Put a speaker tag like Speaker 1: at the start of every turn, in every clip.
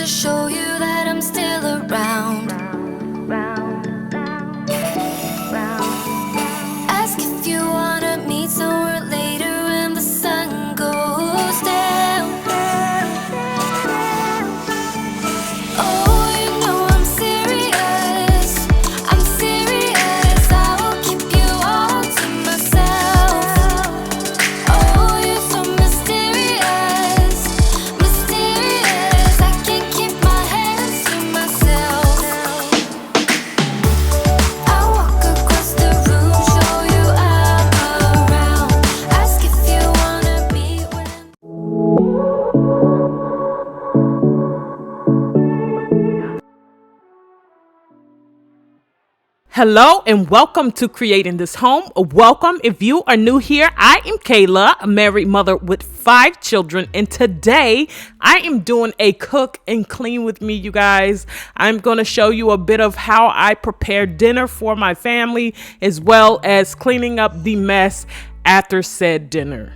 Speaker 1: show you that I'm still around. Ask if you wanna meet somewhere later when the sun goes down. Oh, you know I'm serious. I'm serious. I will keep you all to myself. Oh, you're so mysterious, mysterious. I can't keep my hands to myself. I walk across the room, show you I'm around. Ask if you wanna meet when.
Speaker 2: Hello and welcome to Creating This Home. Welcome if you are new here. I am Kayla, a married mother with 5 children, and today I am doing a cook and clean with me, you guys. I'm going to show you a bit of how I prepare dinner for my family, as well as cleaning up the mess after said dinner.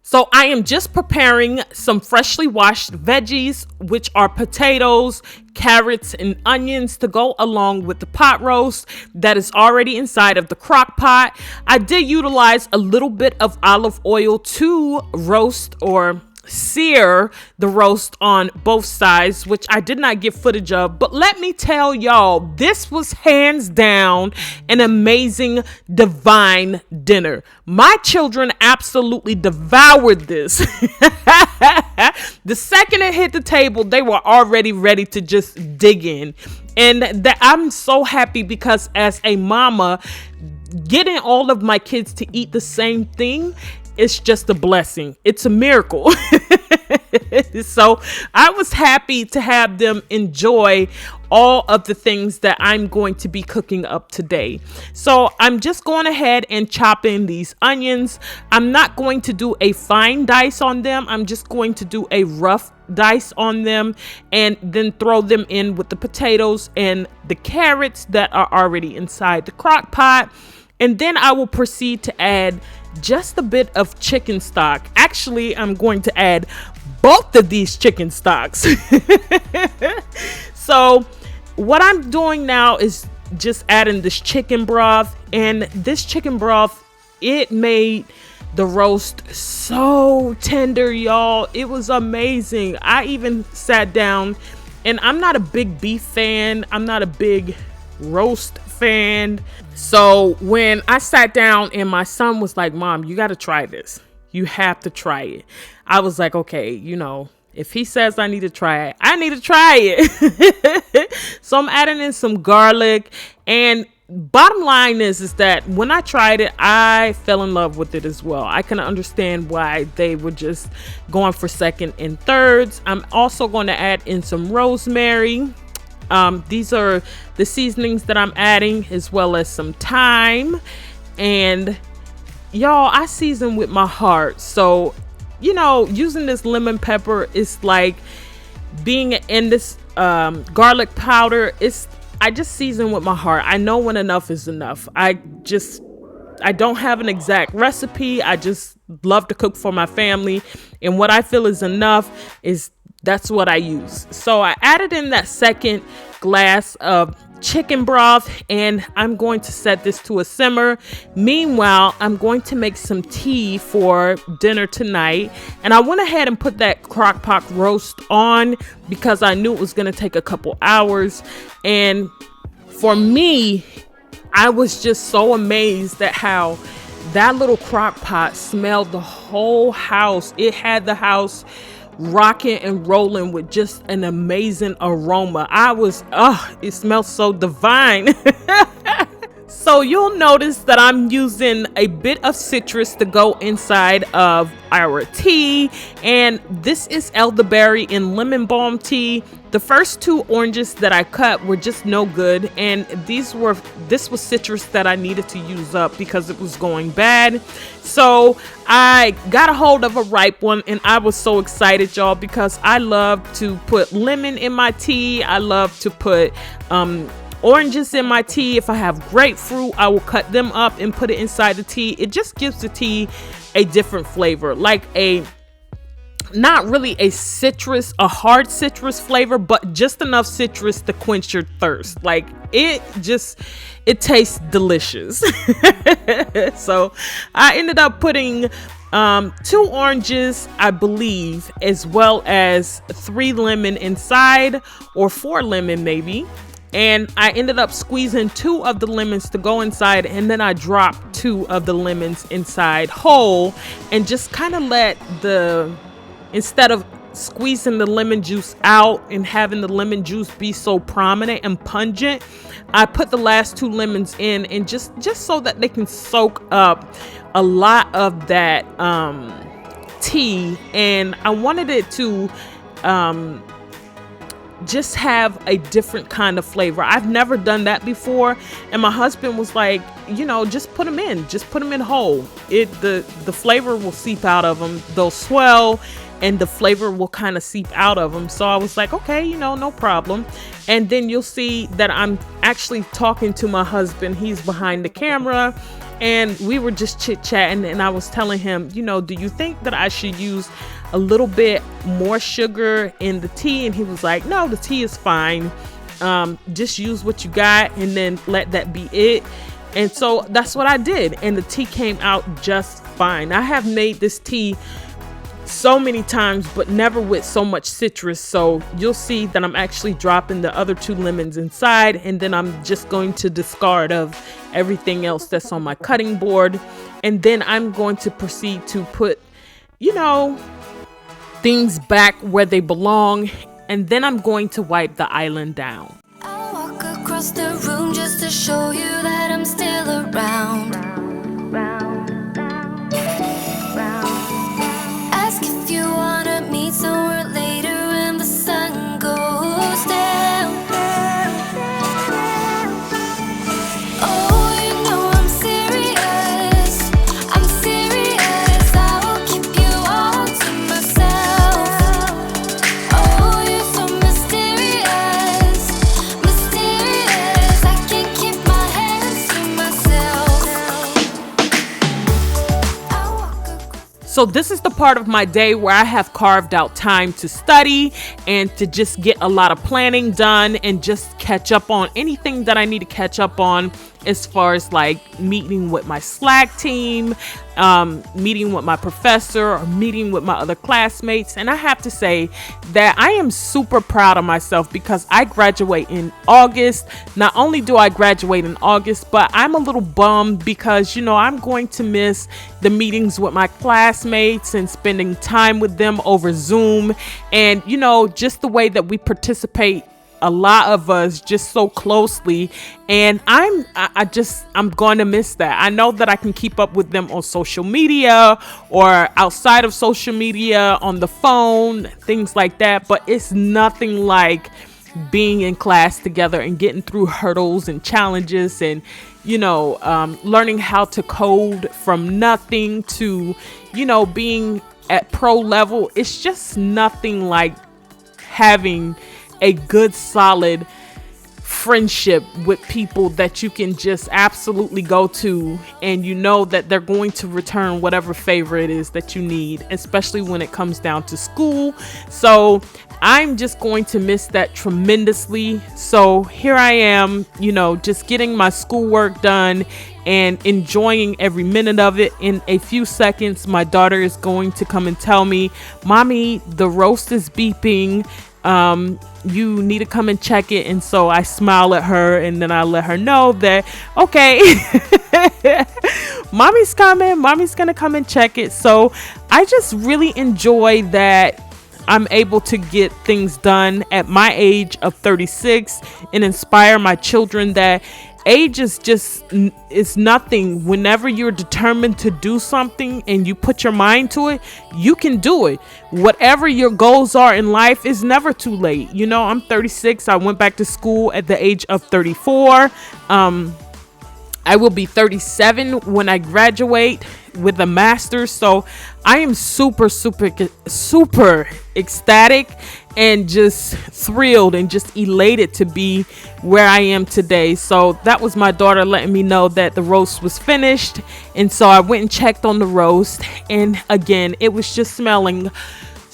Speaker 2: So I am just preparing some freshly washed veggies, which are potatoes, carrots, and onions to go along with the pot roast that is already inside of the crock pot. I did utilize a little bit of olive oil to roast or sear the roast on both sides, which I did not get footage of, but let me tell y'all, this was hands down an amazing, divine dinner. My children absolutely devoured this. The second it hit the table, they were already ready to just dig in. And that I'm so happy because as a mama, getting all of my kids to eat the same thing, it's just a blessing. It's a miracle. So I was happy to have them enjoy all of the things that I'm going to be cooking up today. So I'm just going ahead and chopping these onions. I'm not going to do a fine dice on them. I'm just going to do a rough dice on them and then throw them in with the potatoes and the carrots that are already inside the crock pot. And then I will proceed to add just a bit of chicken stock. Actually, I'm going to add both of these chicken stocks. So what I'm doing now is just adding this chicken broth, and this chicken broth, it made the roast so tender, y'all. It was amazing. I even sat down, and I'm not a big beef fan. I'm not a big roast fan. So when I sat down and my son was like, "Mom, you got to try this. You have to try it." I was like, okay, if he says I need to try it, I need to try it. So I'm adding in some garlic, and bottom line is that when I tried it, I fell in love with it as well. I can understand why they were just going for second and thirds. I'm also going to add in some rosemary. These are the seasonings that I'm adding, as well as some thyme. And y'all, I season with my heart. So, using this lemon pepper is like being in this garlic powder. I just season with my heart. I know when enough is enough. I don't have an exact recipe. I just love to cook for my family. And what I feel is enough that's what I use. So I added in that second glass of chicken broth, and I'm going to set this to a simmer. Meanwhile, I'm going to make some tea for dinner tonight, and I went ahead and put that crock pot roast on because I knew it was going to take a couple hours. And for me, I was just so amazed at how that little crock pot smelled the whole house. It had the house rocking and rolling with just an amazing aroma. It smells so divine. So you'll notice that I'm using a bit of citrus to go inside of our tea, and this is elderberry and lemon balm tea. The first 2 oranges that I cut were just no good, and this was citrus that I needed to use up because it was going bad. So I got a hold of a ripe one, and I was so excited, y'all, because I love to put lemon in my tea. I love to put oranges in my tea. If I have grapefruit, I will cut them up and put it inside the tea. It just gives the tea a different flavor, like a not really a hard citrus flavor, but just enough citrus to quench your thirst. Like it tastes delicious. So I ended up putting 2 oranges, I believe, as well as 3 lemon inside, or 4 lemon maybe. And I ended up squeezing 2 of the lemons to go inside, and then I dropped 2 of the lemons inside whole, and just kind of instead of squeezing the lemon juice out and having the lemon juice be so prominent and pungent, I put the last 2 lemons in, and just so that they can soak up a lot of that tea. And I wanted it to just have a different kind of flavor. I've never done that before, and my husband was like, just put them in whole. The flavor will seep out of them. They'll swell and the flavor will kind of seep out of them. So I was like, okay, no problem. And then you'll see that I'm actually talking to my husband. He's behind the camera, and we were just chit-chatting, and I was telling him, do you think that I should use a little bit more sugar in the tea? And he was like, no, the tea is fine. Just use what you got and then let that be it. And so that's what I did, and the tea came out just fine. I have made this tea so many times, but never with so much citrus. So you'll see that I'm actually dropping the other 2 lemons inside, and then I'm just going to discard of everything else that's on my cutting board. And then I'm going to proceed to put, things back where they belong. And then I'm going to wipe the island down.
Speaker 1: I'll walk across the room just to show you that I'm still around. Ask if you wanna meet somewhere later when the sun goes down. Oh, you know I'm serious. I'm serious. I will keep you all to myself. Oh, you're so mysterious, mysterious. I can't keep my hands to myself. I walk across.
Speaker 2: So this is the part of my day where I have carved out time to study and to just get a lot of planning done and just catch up on anything that I need to catch up on, as far as like meeting with my Slack team, meeting with my professor, or meeting with my other classmates. And I have to say that I am super proud of myself because I graduate in August. Not only do I graduate in August, but I'm a little bummed because, I'm going to miss the meetings with my classmates and spending time with them over Zoom. And, just the way that we participate, a lot of us, just so closely. And I'm going to miss that. I know that I can keep up with them on social media or outside of social media, on the phone, things like that, but it's nothing like being in class together and getting through hurdles and challenges, and learning how to code from nothing to being at pro level. It's just nothing like having a good solid friendship with people that you can just absolutely go to, and that they're going to return whatever favor it is that you need, especially when it comes down to school. So I'm just going to miss that tremendously. So here I am, just getting my schoolwork done and enjoying every minute of it. In a few seconds, my daughter is going to come and tell me, "Mommy, the roast is beeping. You need to come and check it." And so I smile at her, and then I let her know that, okay, mommy's coming. Mommy's going to come and check it. So I just really enjoy that I'm able to get things done at my age of 36 and inspire my children that age is nothing. Whenever you're determined to do something and you put your mind to it, you can do it. Whatever your goals are in life, is never too late. I'm 36. I went back to school at the age of 34. I will be 37 when I graduate with a master's. So I am super, super, super ecstatic and just thrilled and just elated to be where I am today. So that was my daughter letting me know that the roast was finished. And so I went and checked on the roast. And again, it was just smelling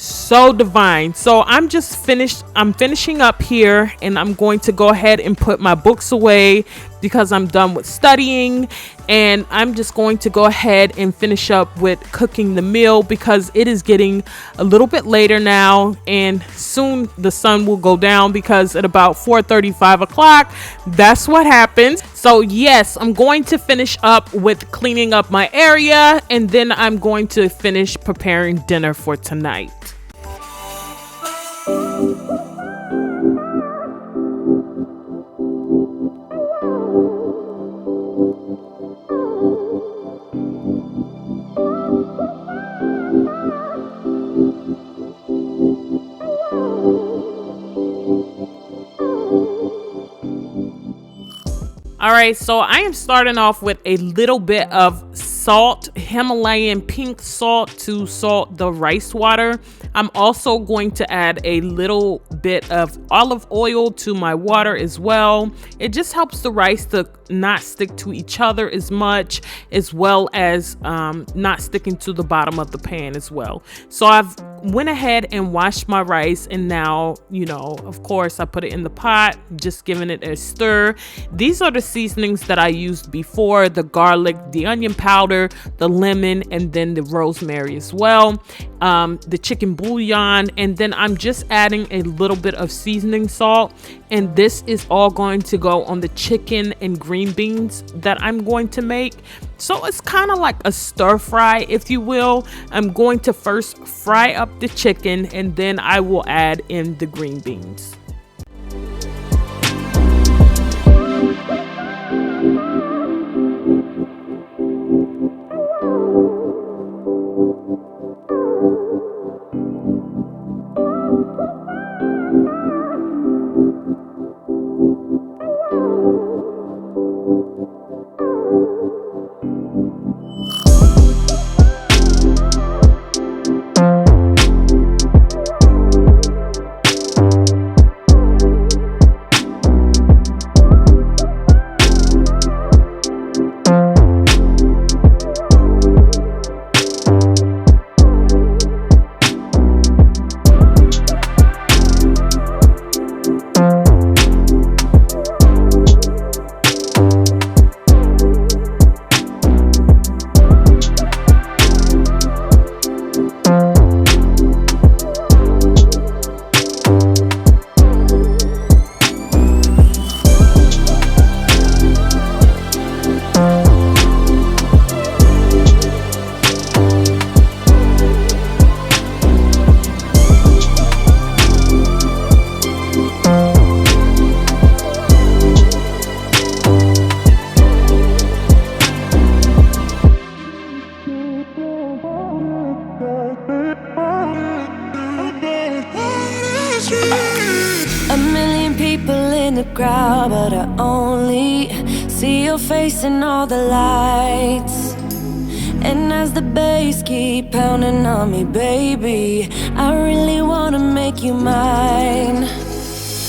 Speaker 2: So divine. So I'm finishing up here, and I'm going to go ahead and put my books away because I'm done with studying, and I'm just going to go ahead and finish up with cooking the meal because it is getting a little bit later now, and soon the sun will go down because at about 4:30, 5 o'clock, that's what happens. So yes, I'm going to finish up with cleaning up my area, and then I'm going to finish preparing dinner for tonight. All right, so I am starting off with a little bit of salt, Himalayan pink salt, to salt the rice water. I'm also going to add a little bit of olive oil to my water as well. It just helps the rice to not stick to each other as much, as well as not sticking to the bottom of the pan as well. So I've went ahead and washed my rice, and now, of course, I put it in the pot, just giving it a stir. These are the seasonings that I used before: the garlic, the onion powder, the lemon, and then the rosemary as well, the chicken bouillon, and then I'm just adding a little bit of seasoning salt, and this is all going to go on the chicken and green beans that I'm going to make. So it's kind of like a stir fry, if you will. I'm going to first fry up the chicken, and then I will add in the green beans.
Speaker 1: A million people in the crowd, but I only see your face in all the lights. And as the bass keep pounding on me, baby, I really wanna make you mine.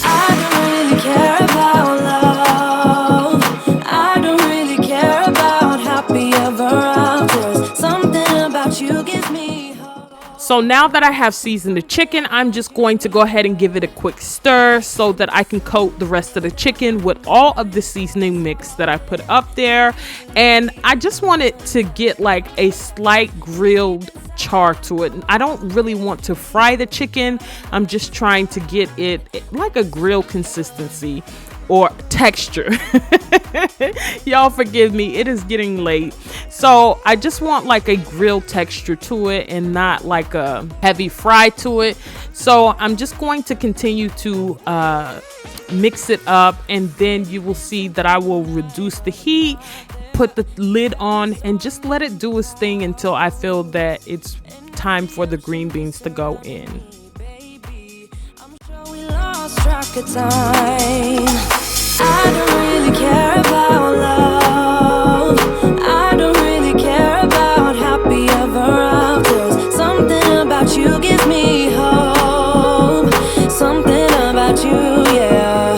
Speaker 1: I don't really care about love, I don't really care about happy ever afters. Something about you gives me hope.
Speaker 2: So now that I have seasoned the chicken, I'm just going to go ahead and give it a quick stir so that I can coat the rest of the chicken with all of the seasoning mix that I put up there. And I just want it to get like a slight grilled char to it. I don't really want to fry the chicken. I'm just trying to get it like a grill consistency or texture. Y'all forgive me, it is getting late. So I just want like a grill texture to it and not like a heavy fry to it. So I'm just going to continue to mix it up, and then you will see that I will reduce the heat, put the lid on, and just let it do its thing until I feel that it's time for the green beans to go in.
Speaker 1: Track of time. I don't really care about love, I don't really care about happy ever afters. Something about you gives me hope, something about you, yeah.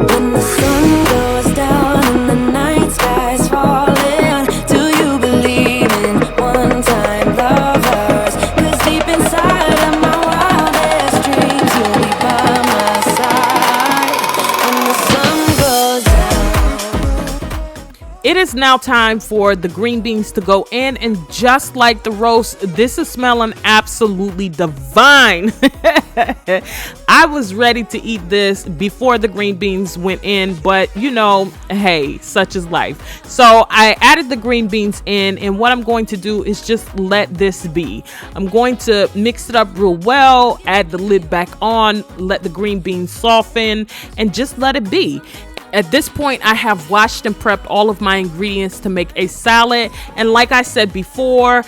Speaker 1: When the sun goes down and the night sky's falling, do you believe in one-time lovers? 'Cause deep inside
Speaker 2: It is now time for the green beans to go in, and just like the roast, this is smelling absolutely divine. I was ready to eat this before the green beans went in, but hey, such is life. So I added the green beans in, and what I'm going to do is just let this be. I'm going to mix it up real well, add the lid back on, let the green beans soften, and just let it be. At this point, I have washed and prepped all of my ingredients to make a salad. And like I said before,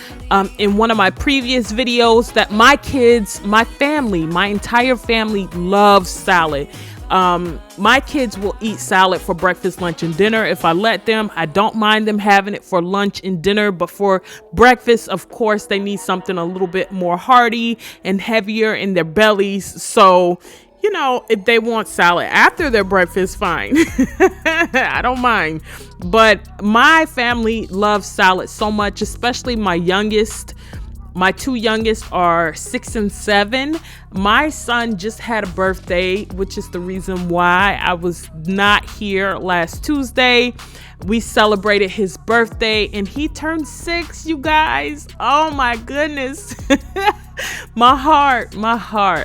Speaker 2: in one of my previous videos, that my kids, my family, my entire family loves salad. My kids will eat salad for breakfast, lunch, and dinner if I let them. I don't mind them having it for lunch and dinner, but for breakfast, of course, they need something a little bit more hearty and heavier in their bellies. So if they want salad after their breakfast, fine. I don't mind. But my family loves salad so much, especially my youngest. My two youngest are 6 and 7. My son just had a birthday, which is the reason why I was not here last Tuesday. We celebrated his birthday and he turned 6, you guys. Oh my goodness. My heart.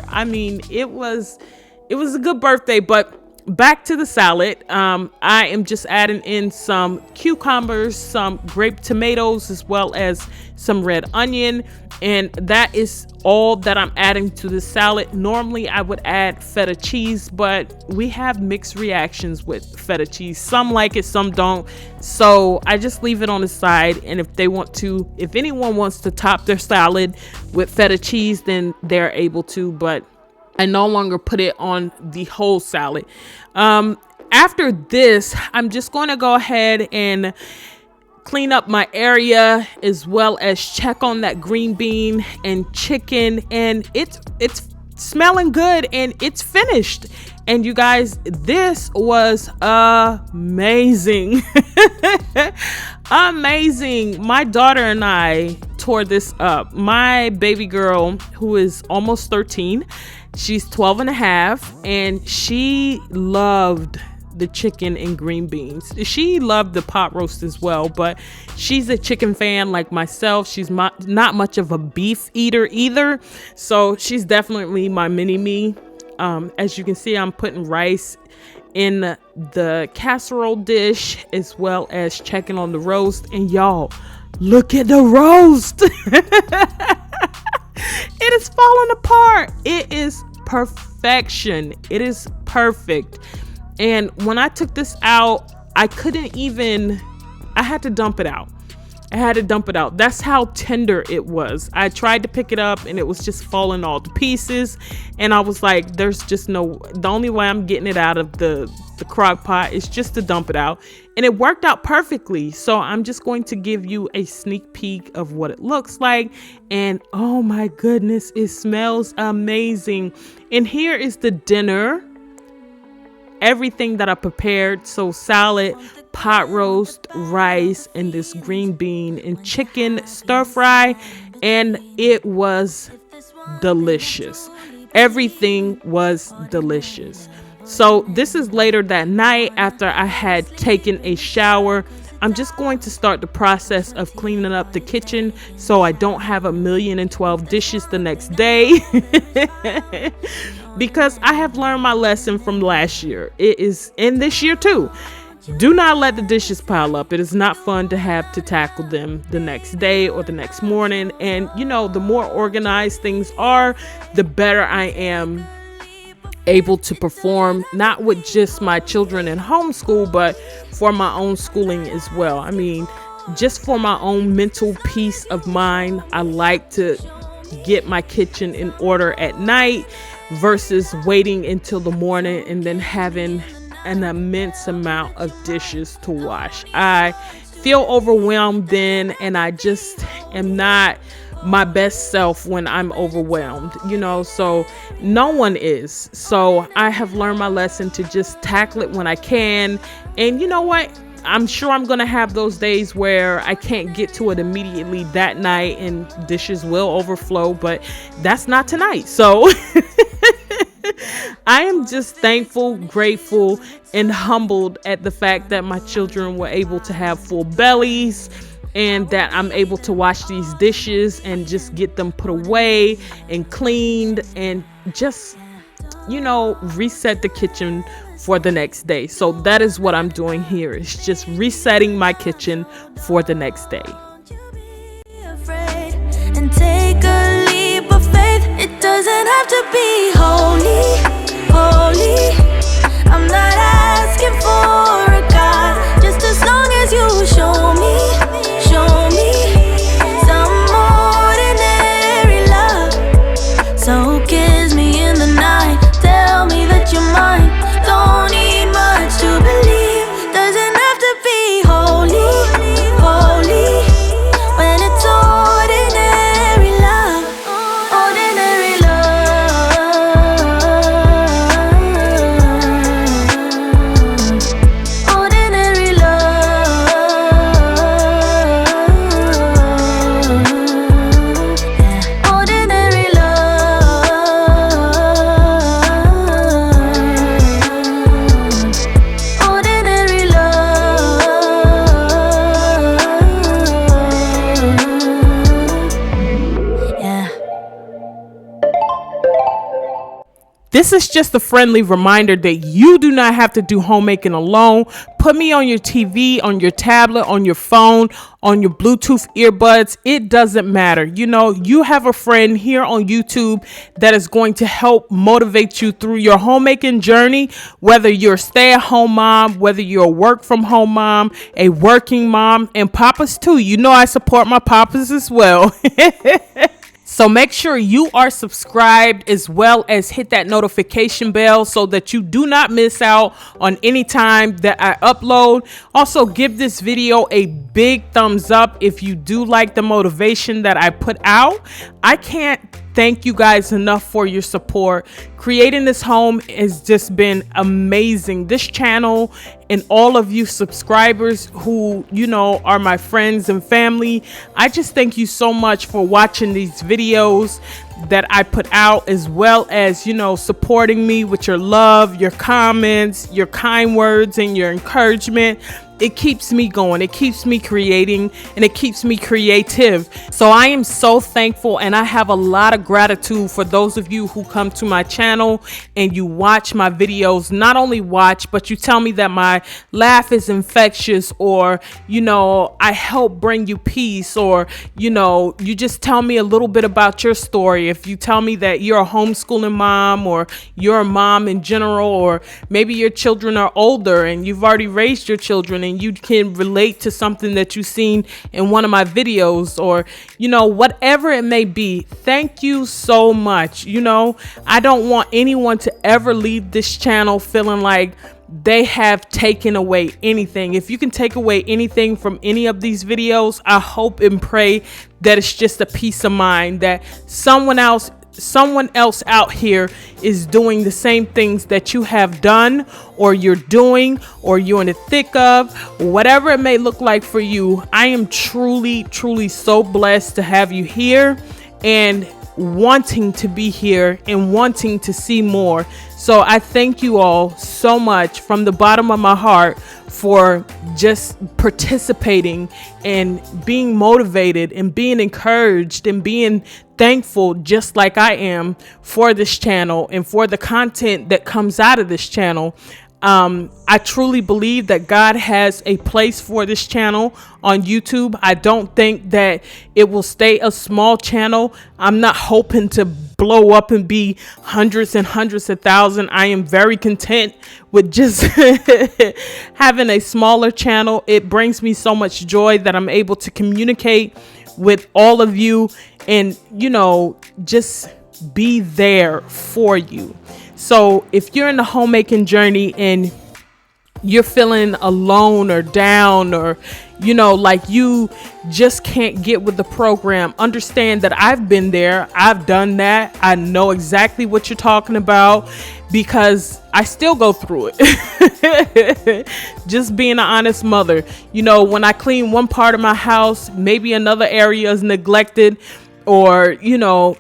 Speaker 2: I mean, it was a good birthday, but back to the salad. I am just adding in some cucumbers, some grape tomatoes, as well as some red onion. And that is all that I'm adding to the salad. Normally I would add feta cheese, but we have mixed reactions with feta cheese. Some like it, some don't. So I just leave it on the side. And if anyone wants to top their salad with feta cheese, then they're able to, but I no longer put it on the whole salad. After this, I'm just going to go ahead and clean up my area, as well as check on that green bean and chicken, and it's smelling good and it's finished. And you guys, this was amazing. Amazing. My daughter and I tore this up. My baby girl, who is almost 13, she's 12 and a half, and she loved the chicken and green beans. She loved the pot roast as well, but she's a chicken fan like myself. She's not much of a beef eater either, so she's definitely my mini me. As you can see, I'm putting rice in the casserole dish, as well as checking on the roast. And y'all, look at the roast. It is falling apart. It is perfection. It is perfect. And when I took this out, I had to dump it out. That's how tender it was. I tried to pick it up and it was just falling all to pieces. And I was like, the only way I'm getting it out of the crock pot is just to dump it out. And it worked out perfectly. So I'm just going to give you a sneak peek of what it looks like. And oh my goodness, it smells amazing. And here is the dinner. Everything that I prepared. So salad, pot roast, rice, and this green bean and chicken stir fry. And it was delicious. Everything was delicious. So this is later that night after I had taken a shower. I'm just going to start the process of cleaning up the kitchen so I don't have 1,012 dishes the next day. Because I have learned my lesson from last year. It is in this year too. Do not let the dishes pile up. It is not fun to have to tackle them the next day or the next morning. And the more organized things are, the better I am able to perform, not with just my children in homeschool, but for my own schooling as well. I mean, just for my own mental peace of mind, I like to get my kitchen in order at night versus waiting until the morning and then having an immense amount of dishes to wash. I feel overwhelmed then, and I just am not my best self when I'm overwhelmed, so no one is. So I have learned my lesson to just tackle it when I can. And you know what? I'm sure I'm going to have those days where I can't get to it immediately that night and dishes will overflow, but that's not tonight. So I am just thankful, grateful, and humbled at the fact that my children were able to have full bellies, and that I'm able to wash these dishes and just get them put away and cleaned, and just, reset the kitchen for the next day. So that is what I'm doing here. It's just resetting my kitchen for the next day.
Speaker 1: And take a leap of faith. It doesn't have to be holy. I'm not asking for a God, just as long as you show me some ordinary love. So kiss me in the night, tell me that you're mine. Don't need much to believe. Doesn't have to be holy. When it's ordinary love, ordinary love, ordinary love, yeah. Ordinary love, ordinary love, yeah.
Speaker 2: This is just a friendly reminder that you do not have to do homemaking alone. Put me on your TV, on your tablet, on your phone, on your Bluetooth earbuds. It doesn't matter. You have a friend here on YouTube that is going to help motivate you through your homemaking journey, whether you're a stay-at-home mom, whether you're a work-from-home mom, a working mom, and papas too. I support my papas as well. So make sure you are subscribed, as well as hit that notification bell so that you do not miss out on any time that I upload. Also, give this video a big thumbs up if you do like the motivation that I put out. I can't thank you guys enough for your support. Creating this home has just been amazing. This channel and all of you subscribers who, are my friends and family, I just thank you so much for watching these videos that I put out, as well as, supporting me with your love, your comments, your kind words, and your encouragement. It keeps me going, it keeps me creating, and it keeps me creative. So I am so thankful, and I have a lot of gratitude for those of you who come to my channel and you watch my videos. Not only watch, but you tell me that my laugh is infectious, or I help bring you peace, or you just tell me a little bit about your story. If you tell me that you're a homeschooling mom, or you're a mom in general, or maybe your children are older and you've already raised your children and you can relate to something that you've seen in one of my videos, or whatever it may be, thank you so much. I don't want anyone to ever leave this channel feeling like they have taken away anything. If you can take away anything from any of these videos, I hope and pray that it's just a peace of mind that someone else out here is doing the same things that you have done, or you're doing, or you're in the thick of, whatever it may look like for you. I am truly so blessed to have you here, and wanting to be here, and wanting to see more. So I thank you all so much from the bottom of my heart for just participating and being motivated and being encouraged and being thankful, just like I am, for this channel and for the content that comes out of this channel. I truly believe that God has a place for this channel on YouTube. I don't think that it will stay a small channel. I'm not hoping to blow up and be hundreds and hundreds of thousands. I am very content with just having a smaller channel. It brings me so much joy that I'm able to communicate with all of you and, just be there for you. So if you're in the homemaking journey and you're feeling alone or down, or like you just can't get with the program, understand that I've been there. I've done that. I know exactly what you're talking about, because I still go through it. Just being an honest mother. When I clean one part of my house, maybe another area is neglected. Or,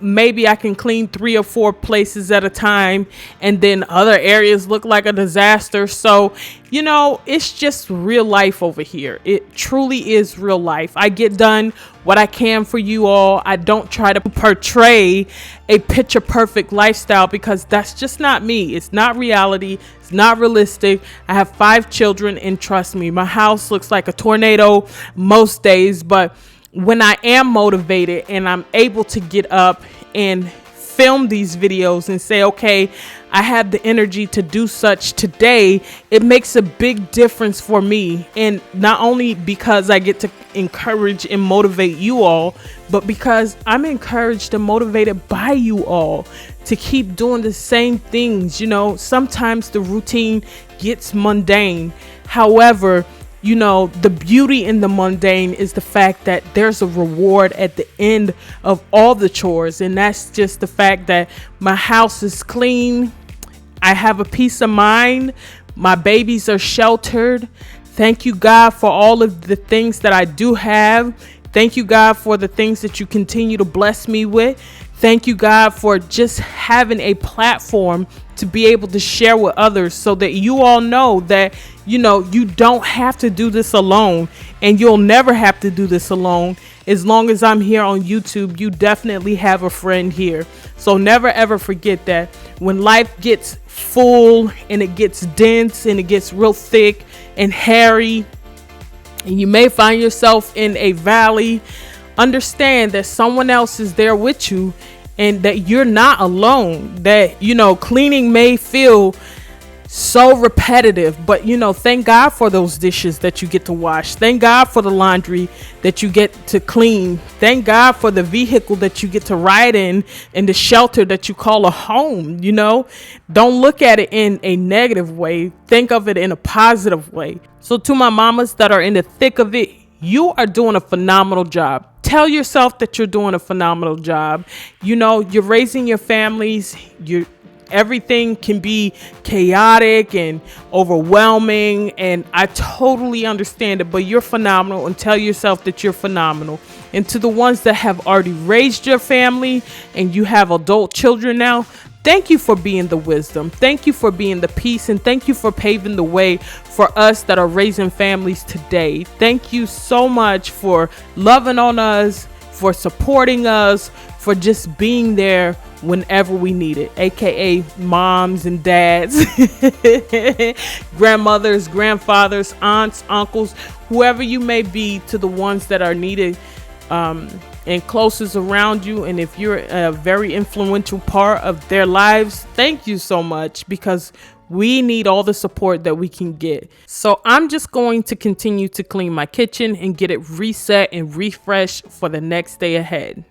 Speaker 2: maybe I can clean 3 or 4 places at a time, and then other areas look like a disaster. So, it's just real life over here. It truly is real life. I get done what I can for you all. I don't try to portray a picture perfect lifestyle, because that's just not me. It's not reality. It's not realistic. I have 5 children, and trust me, my house looks like a tornado most days, but when I am motivated and I'm able to get up and film these videos and say, okay, I have the energy to do such today, it makes a big difference for me. And not only because I get to encourage and motivate you all, but because I'm encouraged and motivated by you all to keep doing the same things. Sometimes the routine gets mundane. However, the beauty in the mundane is the fact that there's a reward at the end of all the chores. And that's just the fact that my house is clean. I have a peace of mind. My babies are sheltered. Thank you, God, for all of the things that I do have. Thank you, God, for the things that you continue to bless me with. Thank you, God, for just having a platform to be able to share with others, so that you all know that, you don't have to do this alone, and you'll never have to do this alone. As long as I'm here on YouTube, you definitely have a friend here. So never ever forget that when life gets full and it gets dense and it gets real thick and hairy, and you may find yourself in a valley, understand that someone else is there with you, and that you're not alone. That, cleaning may feel so repetitive, but thank God for those dishes that you get to wash. Thank God for the laundry that you get to clean. Thank God for the vehicle that you get to ride in, and the shelter that you call a home. Don't look at it in a negative way. Think of it in a positive way. So to my mamas that are in the thick of it, you are doing a phenomenal job. Tell yourself that you're doing a phenomenal job. You're raising your families. Everything can be chaotic and overwhelming, and I totally understand it, but you're phenomenal, and tell yourself that you're phenomenal. And to the ones that have already raised your family and you have adult children now, thank you for being the wisdom. Thank you for being the peace, and thank you for paving the way for us that are raising families today. Thank you so much for loving on us, for supporting us, for just being there whenever we need it, aka moms and dads, grandmothers, grandfathers, aunts, uncles, whoever you may be, to the ones that are needed and closest around you. And if you're a very influential part of their lives, thank you so much, because we need all the support that we can get. So I'm just going to continue to clean my kitchen and get it reset and refreshed for the next day ahead.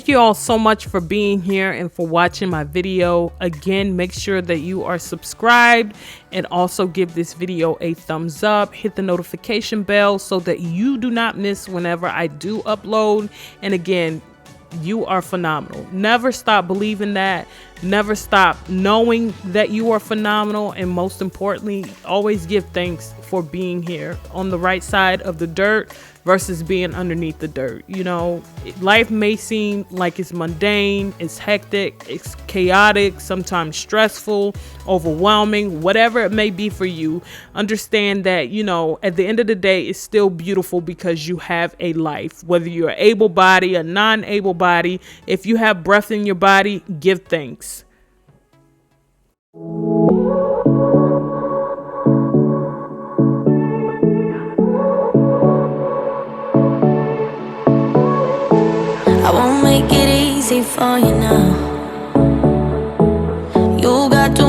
Speaker 2: Thank you all so much for being here and for watching my video. Again, make sure that you are subscribed and also give this video a thumbs up. Hit the notification bell so that you do not miss whenever I do upload. And again, you are phenomenal. Never stop believing that. Never stop knowing that you are phenomenal. And most importantly, always give thanks for being here on the right side of the dirt versus being underneath the dirt. You know, life may seem like it's mundane, it's hectic, it's chaotic, sometimes stressful, overwhelming, whatever it may be for you. Understand that, you know, at the end of the day, it's still beautiful because you have a life. Whether you're able body or non-able body, if you have breath in your body, give thanks.
Speaker 1: I won't make it easy for you now.